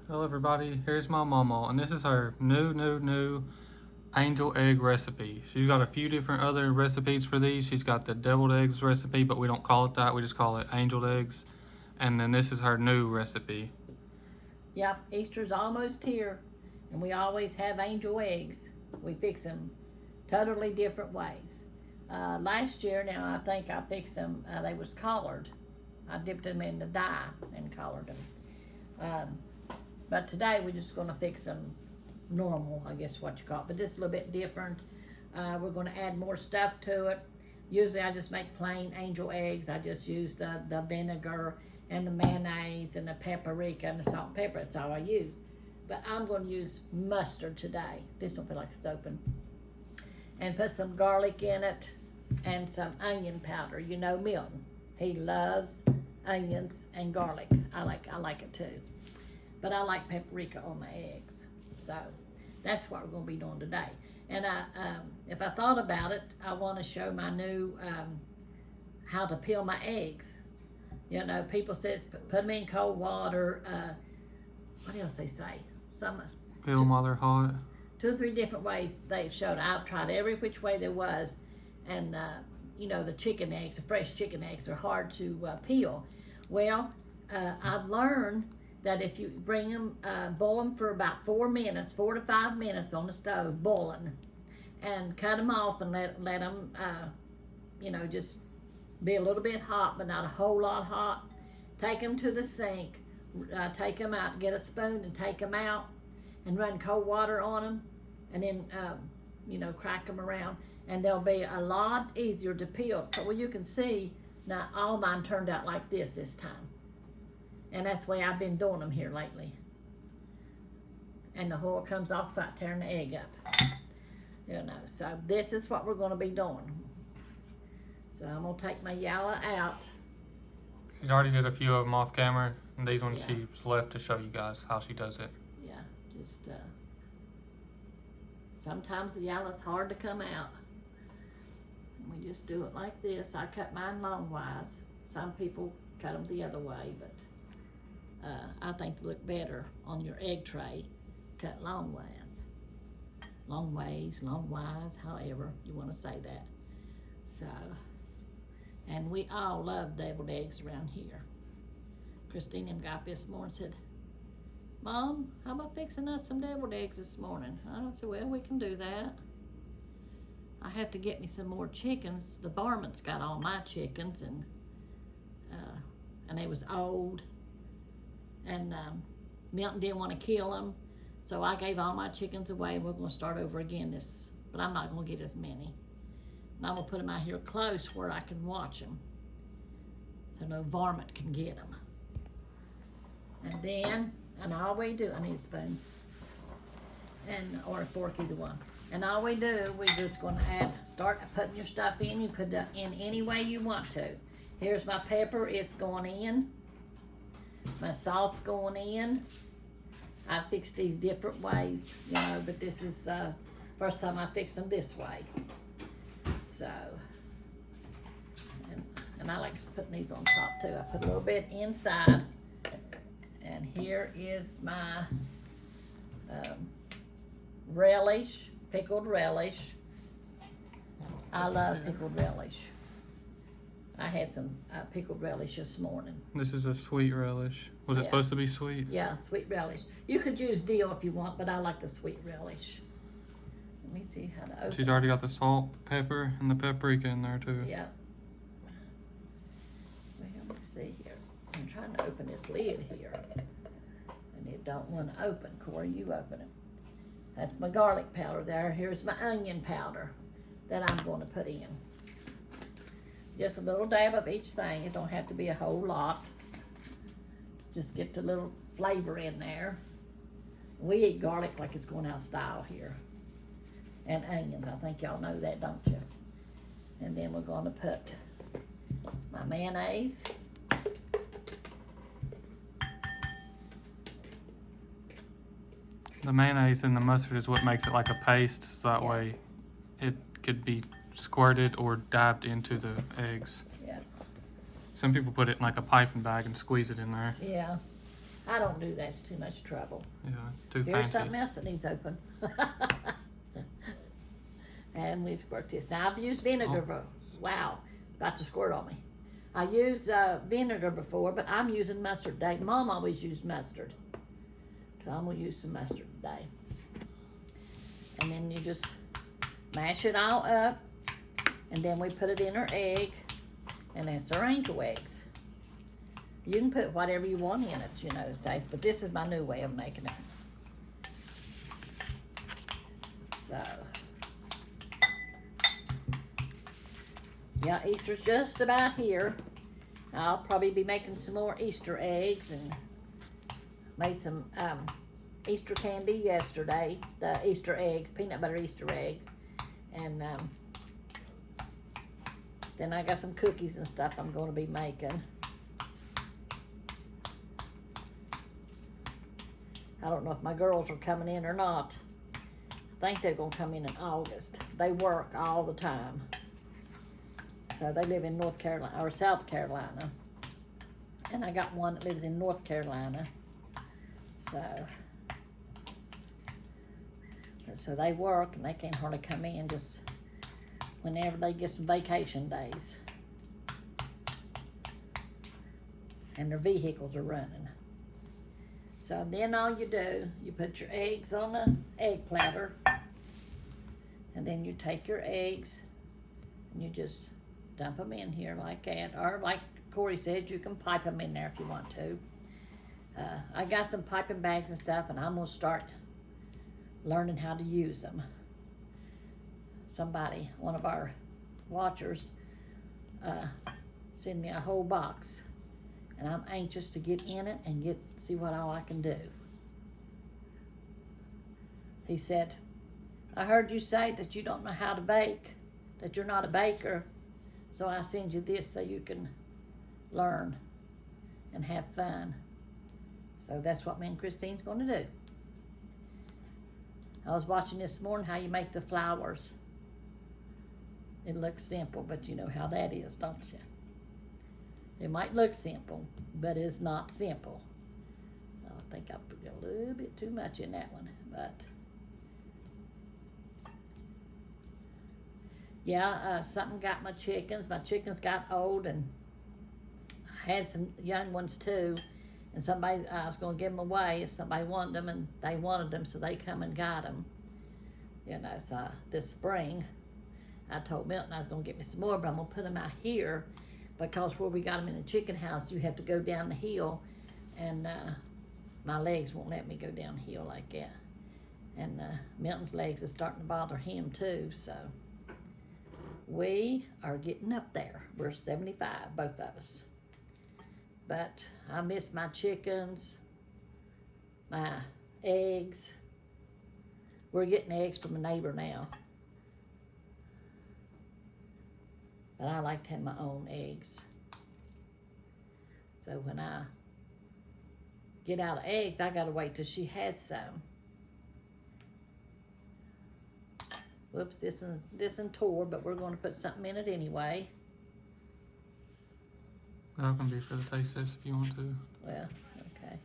Hello everybody, here's my Mamaw, and this is her new angel egg recipe. She's got a few different other recipes for these. She's got the deviled eggs recipe, but we don't call it that, we just call it angel eggs. And then this is her new recipe. Yep, Easter's almost here, and we always have angel eggs. We fix them totally different ways. Last year, now I think I fixed them, they was collared. I dipped them in the dye and collared them. But today we're just going to fix them normal, I guess what you call it. But this is a little bit different. We're going to add more stuff to it. Usually I just make plain angel eggs. I just use the vinegar and the mayonnaise and the paprika and the salt and pepper. That's all I use. But I'm going to use mustard today. This don't feel like it's open. And put some garlic in it and some onion powder. You know Milton. He loves onions and garlic. I like it too. But I like paprika on my eggs. So that's what we're going to be doing today. And if I thought about it, I want to show my new how to peel my eggs. You know, people says put them in cold water. What else they say? Peel them while they're hot. 2 or 3 different ways they've showed. I've tried every which way there was. And, you know, the chicken eggs, the fresh chicken eggs are hard to peel. Well, I've learned that if you bring them, boil them for about 4 minutes, 4 to 5 minutes on the stove, boiling, and cut them off and let them, you know, just be a little bit hot, but not a whole lot hot. Take them to the sink, take them out, get a spoon and take them out, and run cold water on them, and then, you know, crack them around, and they'll be a lot easier to peel. So, well, you can see, now all mine turned out like this time. And that's the way I've been doing them here lately. And the whole comes off without tearing the egg up. You know, so this is what we're going to be doing. So I'm going to take my yalla out. She's already did a few of them off camera, and these ones she's left to show you guys how she does it. Yeah, just, sometimes the yalla's hard to come out. And we just do it like this. I cut mine longwise. Some people cut them the other way, but I think they look better on your egg tray cut longwise. Longwise, however you want to say that. So, and we all love deviled eggs around here. Christina got up this morning and said, Mom, how about fixing us some deviled eggs this morning? I said, well, we can do that. I have to get me some more chickens. The varmints got all my chickens, and they was old. And Milton didn't want to kill them, so I gave all my chickens away. We're going to start over again but I'm not going to get as many. And I'm going to put them out here close where I can watch them, so no varmint can get them. And then, and all we do, I need a spoon, or a fork, either one. And all we do, we're just going to start putting your stuff in. You put it in any way you want to. Here's my pepper, it's going in. My salt's going in. I fix these different ways, you know, but this is first time I fix them this way. So, and I like putting these on top too. I put a little bit inside. And here is my relish, pickled relish. I love pickled relish. I had some pickled relish this morning. This is a sweet relish. Was it supposed to be sweet? Yeah, sweet relish. You could use dill if you want, but I like the sweet relish. Let me see how to open. She's already got the salt, pepper, and the paprika in there too. Yeah. Well, let me see here. I'm trying to open this lid here. And it don't want to open. Corey, you open it. That's my garlic powder there. Here's my onion powder that I'm going to put in. Just a little dab of each thing. It don't have to be a whole lot. Just get the little flavor in there. We eat garlic like it's going out of style here. And onions. I think y'all know that, don't you? And then we're going to put my mayonnaise. The mayonnaise and the mustard is what makes it like a paste, so that way it could be squirted or dabbed into the eggs. Yeah. Some people put it in like a piping bag and squeeze it in there. Yeah. I don't do that. It's too much trouble. Yeah, too Here's fancy. something else that needs open. And we squirt this. Now I've used vinegar. Wow, about to squirt on me. I used vinegar before, but I'm using mustard today. Mom always used mustard, so I'm gonna use some mustard today. And then you just mash it all up, and then we put it in our egg, and that's our angel eggs. You can put whatever you want in it, you know, Dave, but this is my new way of making it. So, yeah, Easter's just about here. I'll probably be making some more Easter eggs, and made some Easter candy yesterday, the Easter eggs, peanut butter Easter eggs, and then I got some cookies and stuff I'm going to be making. I don't know if my girls are coming in or not. I think they're going to come in August. They work all the time. So they live in North Carolina, or South Carolina. And I got one that lives in North Carolina. So they work, and they can't hardly come in, just whenever they get some vacation days. And their vehicles are running. So then all you do, you put your eggs on the egg platter, and then you take your eggs and you just dump them in here like that, or like Corey said, you can pipe them in there if you want to. I got some piping bags and stuff, and I'm gonna start learning how to use them. Somebody, one of our watchers, sent me a whole box, and I'm anxious to get in it and see what all I can do. He said, I heard you say that you don't know how to bake, that you're not a baker, so I send you this so you can learn and have fun. So that's what me and Christine's going to do. I was watching this morning how you make the flowers. It looks simple, but you know how that is, don't you? It might look simple, but it's not simple. I think I put a little bit too much in that one, but yeah, something got my chickens. My chickens got old, and I had some young ones too. And I was going to give them away if somebody wanted them, and they wanted them, so they come and got them. You know, so this spring, I told Milton I was going to get me some more, but I'm going to put them out here, because where we got them in the chicken house, you have to go down the hill, and my legs won't let me go down the hill like that. And Milton's legs are starting to bother him too, so we are getting up there. We're 75, both of us. But I miss my chickens, my eggs. We're getting eggs from a neighbor now. But I like to have my own eggs. So when I get out of eggs, I gotta wait till she has some. Whoops, this one tore, but we're gonna put something in it anyway. That can be for the taste test if you want to. Well, okay.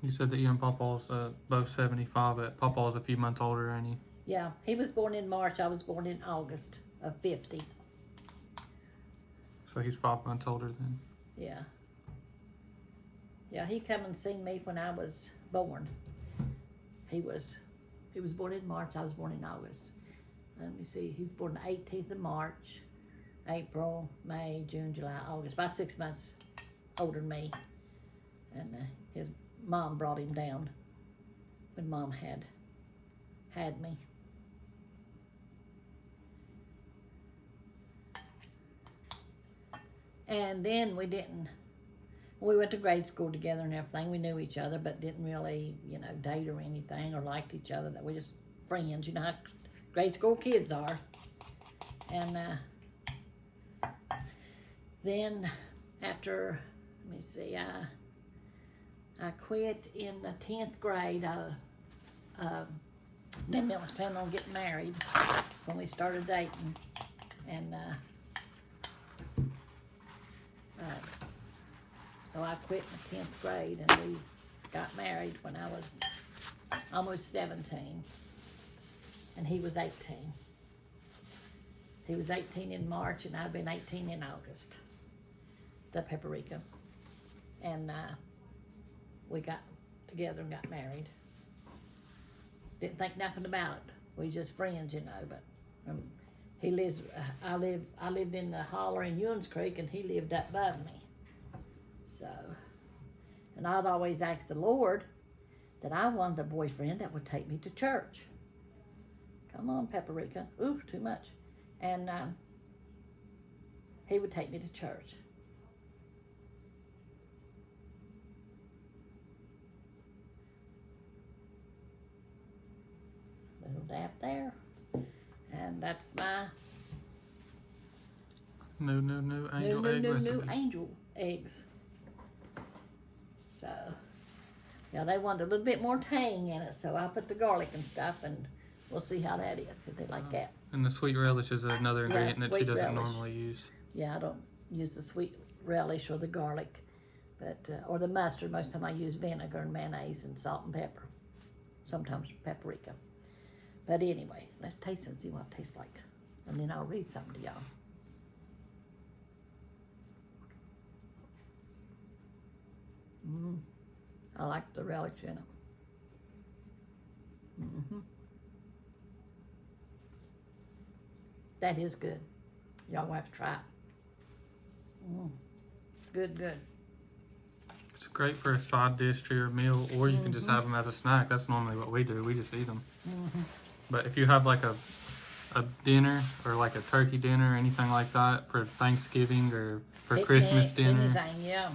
You said that you and Pawpaw's both 75, but Pawpaw's a few months older, ain't he? Yeah, he was born in March. I was born in August of 50. So he's 5 months older then. Yeah. Yeah, he come and seen me when I was born. He was born in March. I was born in August. Let me see. He's born the 18th of March. April, May, June, July, August. About 6 months older than me. And his mom brought him down when Mom had me. And then we went to grade school together and everything. We knew each other, but didn't really, date or anything, or liked each other. That we just friends, you know how grade school kids are. And then after, let me see, I quit in the 10th grade. Then I was planning on getting married when we started dating. And So I quit my 10th grade and we got married when I was almost 17. And he was 18. He was 18 in March and I'd been 18 in August. The Paprika. And we got together and got married. Didn't think nothing about it. We just friends, you know, but he lives, I lived in the holler in Ewins Creek and he lived up above me. So, and I'd always asked the Lord that I wanted a boyfriend that would take me to church. Come on, Paprika. Ooh, too much. And he would take me to church. Little dab there. And that's my New angel egg recipe. new angel eggs. So, yeah, they wanted a little bit more tang in it, so I put the garlic and stuff, and we'll see how that is, if they like that. And the sweet relish is another ingredient that she sweet doesn't relish. normally use. Yeah, I don't use the sweet relish or the garlic, but or the mustard. Most of the time I use vinegar and mayonnaise and salt and pepper. Sometimes paprika. But anyway, let's taste and see what it tastes like. And then I'll read something to y'all. I like the relish in it. That is good. Y'all will have to try it. Good. It's great for a side dish to your meal, or you can just have them as a snack. That's normally what we do. We just eat them. But if you have like a dinner or like a turkey dinner or anything like that for Thanksgiving or for Christmas dinner, anything, yeah.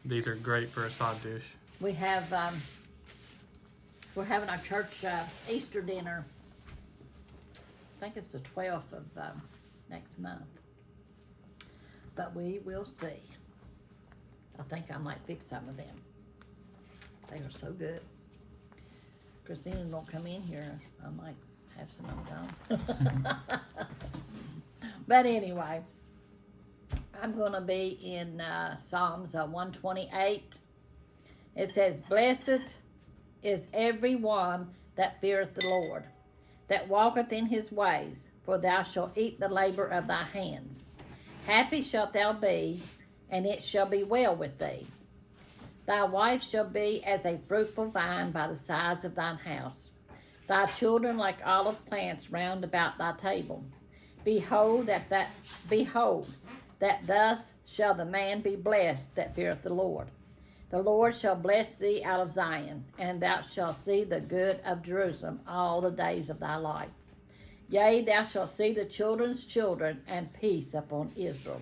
These are great for a side dish. We have, we're having our church Easter dinner. I think it's the 12th of next month. But we will see. I think I might fix some of them. They are so good. Christina won't come in here. I might have some of them. But anyway, I'm going to be in Psalms 128. It says, "Blessed is every one that feareth the Lord, that walketh in his ways, for thou shalt eat the labor of thy hands. Happy shalt thou be, and it shall be well with thee. Thy wife shall be as a fruitful vine by the sides of thine house, thy children like olive plants round about thy table. Behold, that thus shall the man be blessed that feareth the Lord. The Lord shall bless thee out of Zion, and thou shalt see the good of Jerusalem all the days of thy life. Yea, thou shalt see the children's children, and peace upon Israel."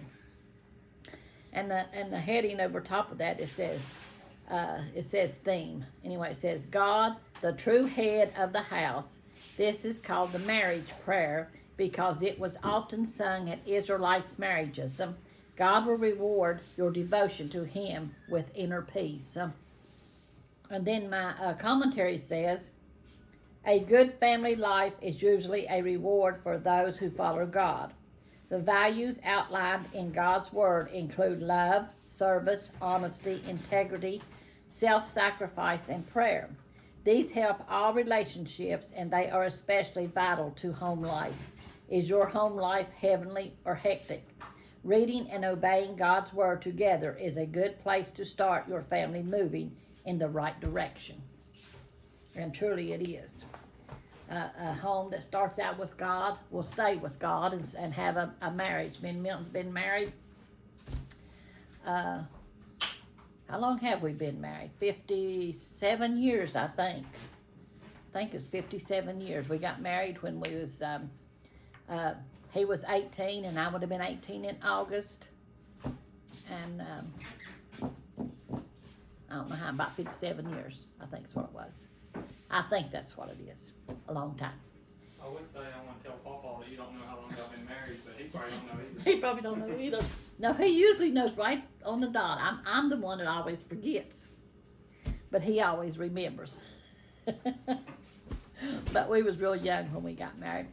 And the heading over top of that, it says theme. Anyway, it says, "God, the true head of the house." This is called the marriage prayer because it was often sung at Israelites' marriages. God will reward your devotion to him with inner peace. And then my commentary says, "A good family life is usually a reward for those who follow God. The values outlined in God's word include love, service, honesty, integrity, self-sacrifice, and prayer. These help all relationships, and they are especially vital to home life. Is your home life heavenly or hectic? Reading and obeying God's word together is a good place to start your family moving in the right direction." And truly it is. A home that starts out with God will stay with God and have a marriage. Me and Milton's been married. How long have we been married? 57 years, I think. I think it's 57 years. We got married when we was, he was 18 and I would have been 18 in August. And I don't know how, about 57 years, I think is what it was. I think that's what it is. A long time. I would say I want to tell Pawpaw that you don't know how long y'all been married, but he probably don't know either. He probably don't know either. No, he usually knows right on the dot. I'm the one that always forgets. But he always remembers. But we was real young when we got married.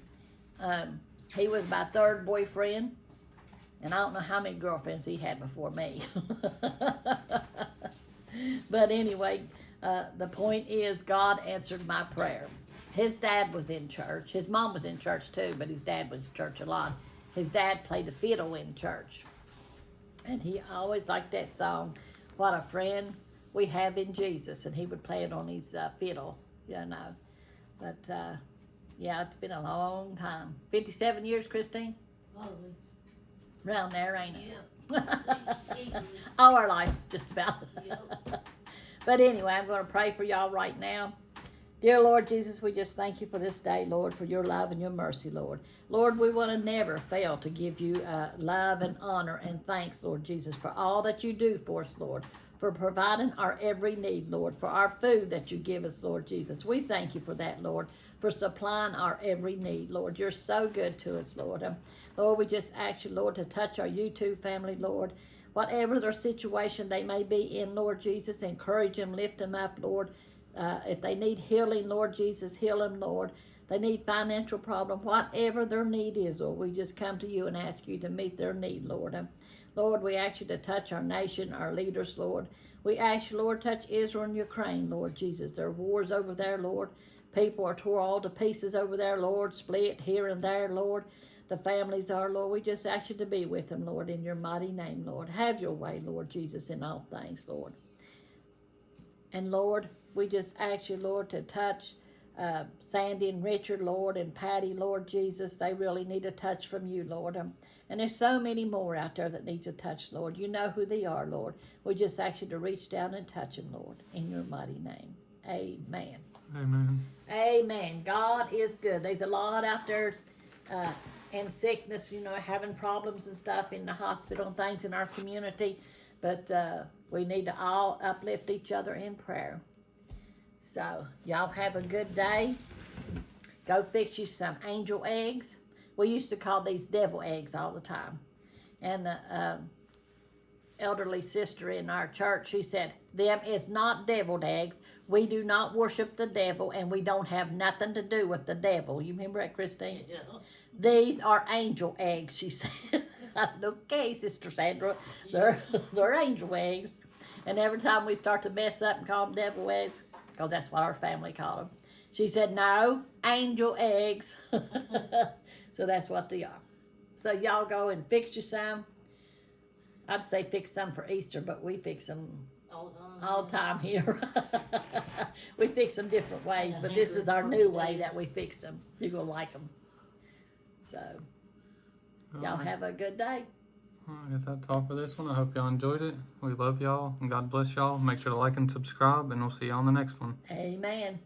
He was my third boyfriend. And I don't know how many girlfriends he had before me. But anyway, the point is God answered my prayer. His dad was in church. His mom was in church too, but his dad was in church a lot. His dad played the fiddle in church. And he always liked that song, What a Friend We Have in Jesus. And he would play it on his fiddle, you know. But, yeah, it's been a long time. 57 years, Christine? Probably. Around there, ain't it? Yeah. All our life, just about. Yep. But anyway, I'm going to pray for y'all right now. Dear Lord Jesus, we just thank you for this day, Lord, for your love and your mercy, Lord. Lord, we want to never fail to give you love and honor and thanks, Lord Jesus, for all that you do for us, Lord, for providing our every need, Lord, for our food that you give us, Lord Jesus. We thank you for that, Lord, for supplying our every need, Lord. You're so good to us, Lord. Lord, we just ask you, Lord, to touch our YouTube family, Lord. Whatever their situation they may be in, Lord Jesus, encourage them, lift them up, Lord. If they need healing, Lord Jesus, heal them, Lord. They need financial problem, whatever their need is, Lord, we just come to you and ask you to meet their need, Lord. Lord, we ask you to touch our nation, our leaders, Lord. We ask you, Lord, touch Israel and Ukraine, Lord Jesus. There are wars over there, Lord. People are tore all to pieces over there, Lord, split here and there, Lord. The families are, Lord. We just ask you to be with them, Lord, in your mighty name, Lord. Have your way, Lord Jesus, in all things, Lord. And, Lord, we just ask you, Lord, to touch Sandy and Richard, Lord, and Patty, Lord Jesus. They really need a touch from you, Lord. And there's so many more out there that needs a touch, Lord. You know who they are, Lord. We just ask you to reach down and touch them, Lord, in your mighty name. Amen. Amen. Amen. God is good. There's a lot out there in sickness, you know, having problems and stuff in the hospital and things in our community. But we need to all uplift each other in prayer. So, y'all have a good day. Go fix you some angel eggs. We used to call these devil eggs all the time. And the elderly sister in our church, she said, them is not deviled eggs. We do not worship the devil, and we don't have nothing to do with the devil. You remember that, Christine? Yeah. These are angel eggs, she said. I said, okay, Sister Sandra, they're angel eggs. And every time we start to mess up and call them devil eggs, because that's what our family called them, she said, no, angel eggs. So that's what they are. So y'all go and fix you some. I'd say fix some for Easter, but we fix them all the time here. We fix them different ways, but this is our new way that we fix them. You're going to like them. So, y'all have a good day. Well, I guess that's all for this one. I hope y'all enjoyed it. We love y'all, and God bless y'all. Make sure to like and subscribe, and we'll see you on the next one. Amen.